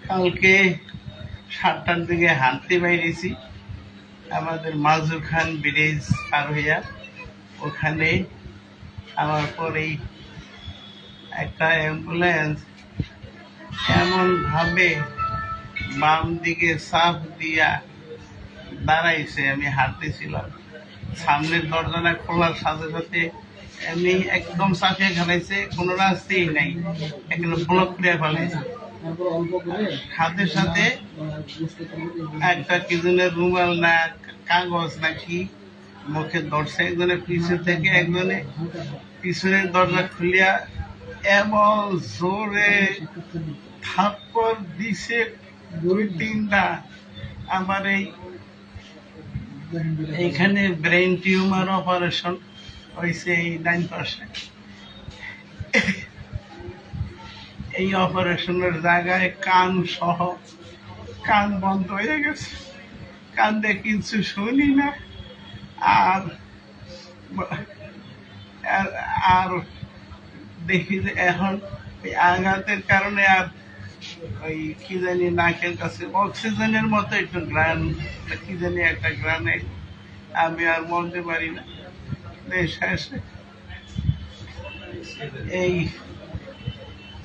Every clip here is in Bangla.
কালকে 7টার দিকে হাঁটতে বাইরেছি আমাদের মাজুর খান ব্রিজ পার হইয়া। ওখানে আমার পরেই একটা অ্যাম্বুলেন্স এমনভাবে বাম দিকে চাপ দিয়া দাঁড়াইছে। আমি হাঁটতেছিলাম, সামনের দরজাটা খোলার সাথে সাথে এমনি একদম চাপিয়ে ফেলাইছে, কোনো রাস্তাই নাই, একদম ব্লক করে ফেলাইছে। সাথে সাথে একটা কি জনের রুমাল না কাগজ নাকি মুখে ধরছে, একজনের পিছন থেকে একজনে পিছনের দরজা খুলিয়া এমন জোরে থাপ্পড় দিছে 2-3টা। আমার এইখানে ব্রেন টিউমার অপারেশন হয়েছে এই 9%। এই অপারেশনের জায়গায় কান সহ কান বন্ধ হয়ে গেছে, কান দিয়ে কিছু শুনি না। আর আর দেখি যে এখন ওই আঘাতের কারণে আর ওই কি জানি নাকের কাছে অক্সিজেনের মতো একটু গ্রান, কি জানি একটা গ্রানে আমি আর বলতে পারি না। শেষে এই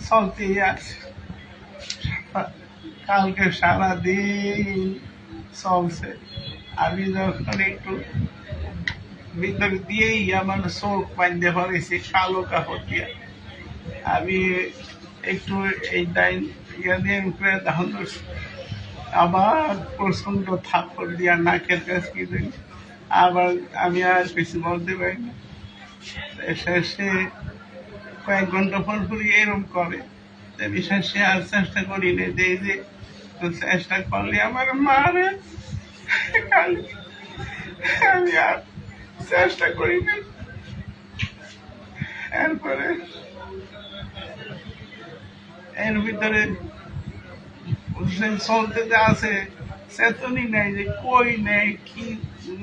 চলতেই আছে, কালকে সারাদিন চলছে। আমি যখন একটু ভিতর দিয়েই আমার চোখ বাঁধতে পারেছি কালো কাপড় দিয়ে, আমি একটু এই ডাইন ইয়া দিয়ে উপরে ধান করছি, আবার প্রচন্ড থাপ্পড় দিয়া নাকের কাছে কি দিই, আবার আমি আর কিছু বলতে পারি না। শেষে কয়েক ঘন্টা পর পরই এরকম করে, শেষে আর চেষ্টা করি না যে চেষ্টা করলে আমার মারে, আমি আর চেষ্টা করি না। এরপরে এর ভিতরে চলতে যে আছে চেতনই নেই যে কই নেয় কি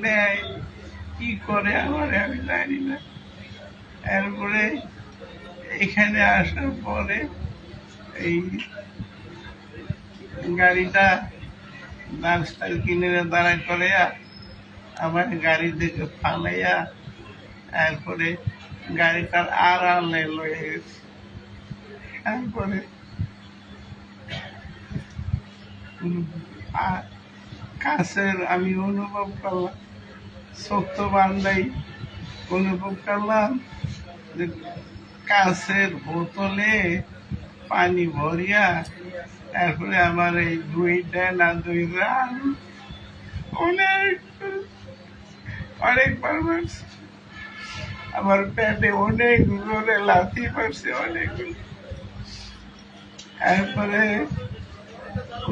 নেয় কি করে আমার আমি জানি না। এরপরে এখানে আসার পরে এই গাড়িটা রাস্তায় কিনে দাঁড়া করে আমার গাড়ি থেকে ফালাইয়া এরপরে গাড়িটার আড়ালে লয়ে গেছে। তারপরে কাছের আমি অনুভব করলাম, শক্ত বান্ধাই অনুভব করলাম যে কাছের বোতলে পানি ভরিয়া তারপরে আমার এই 2টা না 2 রান অনেকবার মারছে, আমার পেটে অনেক জোরে লাথি মারছে অনেকগুলো। এরপরে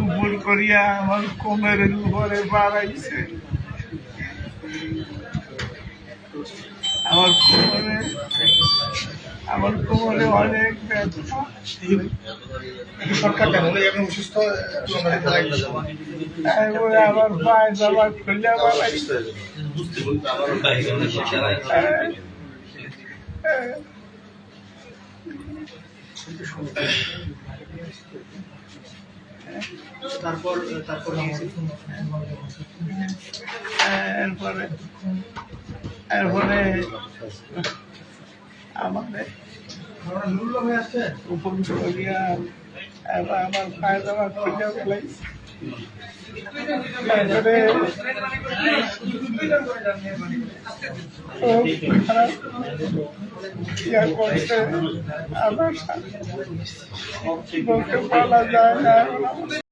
উপর করিয়া আমার কোমরের উপরে বাড়াইছে, আমার কোমরে অনেক ব্যথা। আমার পায়ে জামা খুলে বাড়াইছে। এরপরে আমাদের উপর করিয়া আমার পায়ে জামা খুলে ফেলাইছে। তারপরে খারাপ ইয়া করছে আমার সাথে, বলতে বলা যায় না।